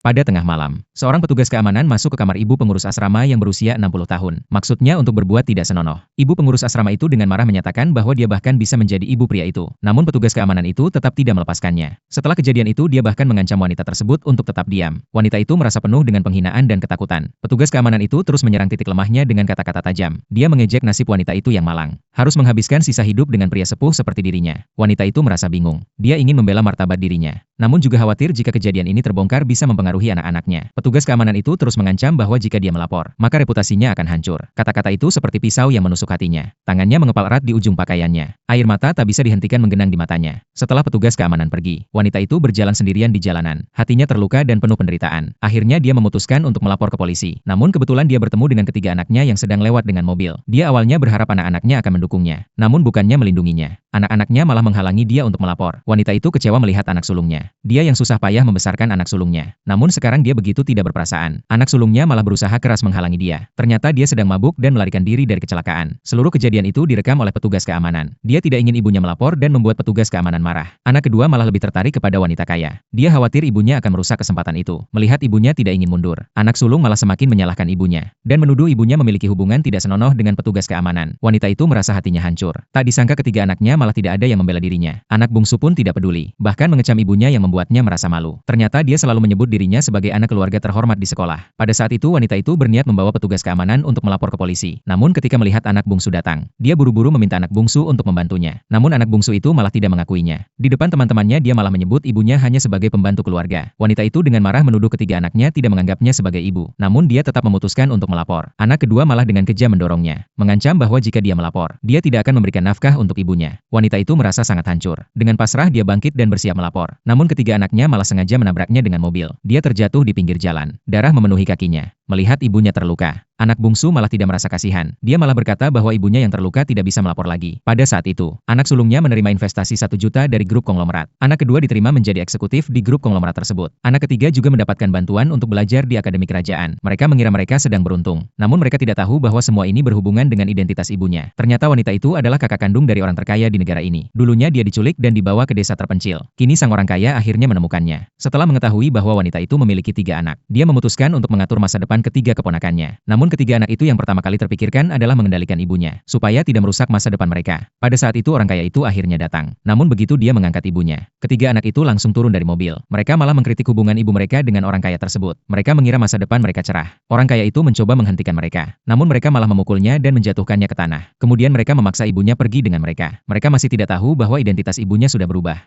Pada tengah malam, seorang petugas keamanan masuk ke kamar ibu pengurus asrama yang berusia 60 tahun. Maksudnya untuk berbuat tidak senonoh. Ibu pengurus asrama itu dengan marah menyatakan bahwa dia bahkan bisa menjadi ibu pria itu. Namun petugas keamanan itu tetap tidak melepaskannya. Setelah kejadian itu dia bahkan mengancam wanita tersebut untuk tetap diam. Wanita itu merasa penuh dengan penghinaan dan ketakutan. Petugas keamanan itu terus menyerang titik lemahnya dengan kata-kata tajam. Dia mengejek nasib wanita itu yang malang. Harus menghabiskan sisa hidup dengan pria sepuh seperti dirinya. Wanita itu merasa bingung. Dia ingin membela martabat dirinya. Namun juga khawatir jika kejadian ini terbongkar bisa mempengaruhi anak-anaknya. Petugas keamanan itu terus mengancam bahwa jika dia melapor, maka reputasinya akan hancur. Kata-kata itu seperti pisau yang menusuk hatinya. Tangannya mengepal erat di ujung pakaiannya. Air mata tak bisa dihentikan menggenang di matanya. Setelah petugas keamanan pergi, wanita itu berjalan sendirian di jalanan. Hatinya terluka dan penuh penderitaan. Akhirnya dia memutuskan untuk melapor ke polisi. Namun kebetulan dia bertemu dengan ketiga anaknya yang sedang lewat dengan mobil. Dia awalnya berharap anak-anaknya akan mendukungnya. Namun bukannya melindunginya. Anak-anaknya malah menghalangi dia untuk melapor. Wanita itu kecewa melihat anak sulungnya. Dia yang susah payah membesarkan anak sulungnya. Namun sekarang dia begitu tidak berperasaan. Anak sulungnya malah berusaha keras menghalangi dia. Ternyata dia sedang mabuk dan melarikan diri dari kecelakaan. Seluruh kejadian itu direkam oleh petugas keamanan. Dia tidak ingin ibunya melapor dan membuat petugas keamanan marah. Anak kedua malah lebih tertarik kepada wanita kaya. Dia khawatir ibunya akan merusak kesempatan itu. Melihat ibunya tidak ingin mundur, anak sulung malah semakin menyalahkan ibunya dan menuduh ibunya memiliki hubungan tidak senonoh dengan petugas keamanan. Wanita itu merasa hatinya hancur. Tak disangka ketiga anaknya malah tidak ada yang membela dirinya. Anak bungsu pun tidak peduli, bahkan mengecam ibunya yang membuatnya merasa malu. Ternyata dia selalu menyebut dirinya sebagai anak keluarga terhormat di sekolah. Pada saat itu wanita itu berniat membawa petugas keamanan untuk melapor ke polisi. Namun ketika melihat anak bungsu datang, dia buru-buru meminta anak bungsu untuk membantunya. Namun anak bungsu itu malah tidak mengakuinya. Di depan teman-temannya dia malah menyebut ibunya hanya sebagai pembantu keluarga. Wanita itu dengan marah menuduh ketiga anaknya tidak menganggapnya sebagai ibu. Namun dia tetap memutuskan untuk melapor. Anak kedua malah dengan kejam mendorongnya, mengancam bahwa jika dia melapor, dia tidak akan memberikan nafkah untuk ibunya. Wanita itu merasa sangat hancur. Dengan pasrah dia bangkit dan bersiap melapor. Namun ketiga anaknya malah sengaja menabraknya dengan mobil. Dia terjatuh di pinggir jalan. Darah memenuhi kakinya. Melihat ibunya terluka, anak bungsu malah tidak merasa kasihan. Dia malah berkata bahwa ibunya yang terluka tidak bisa melapor lagi. Pada saat itu, anak sulungnya menerima investasi 1 juta dari grup konglomerat. Anak kedua diterima menjadi eksekutif di grup konglomerat tersebut. Anak ketiga juga mendapatkan bantuan untuk belajar di akademi kerajaan. Mereka mengira mereka sedang beruntung. Namun mereka tidak tahu bahwa semua ini berhubungan dengan identitas ibunya. Ternyata wanita itu adalah kakak kandung dari orang terkaya di negara ini. Dulunya dia diculik dan dibawa ke desa terpencil. Kini sang orang kaya akhirnya menemukannya. Setelah mengetahui bahwa wanita itu memiliki 3 anak, dia memutuskan untuk mengatur masa depan ketiga keponakannya. Namun ketiga anak itu yang pertama kali terpikirkan adalah mengendalikan ibunya, supaya tidak merusak masa depan mereka. Pada saat itu orang kaya itu akhirnya datang. Namun begitu dia mengangkat ibunya, ketiga anak itu langsung turun dari mobil. Mereka malah mengkritik hubungan ibu mereka dengan orang kaya tersebut. Mereka mengira masa depan mereka cerah. Orang kaya itu mencoba menghentikan mereka. Namun mereka malah memukulnya dan menjatuhkannya ke tanah. Kemudian mereka memaksa ibunya pergi dengan mereka. Mereka masih tidak tahu bahwa identitas ibunya sudah berubah.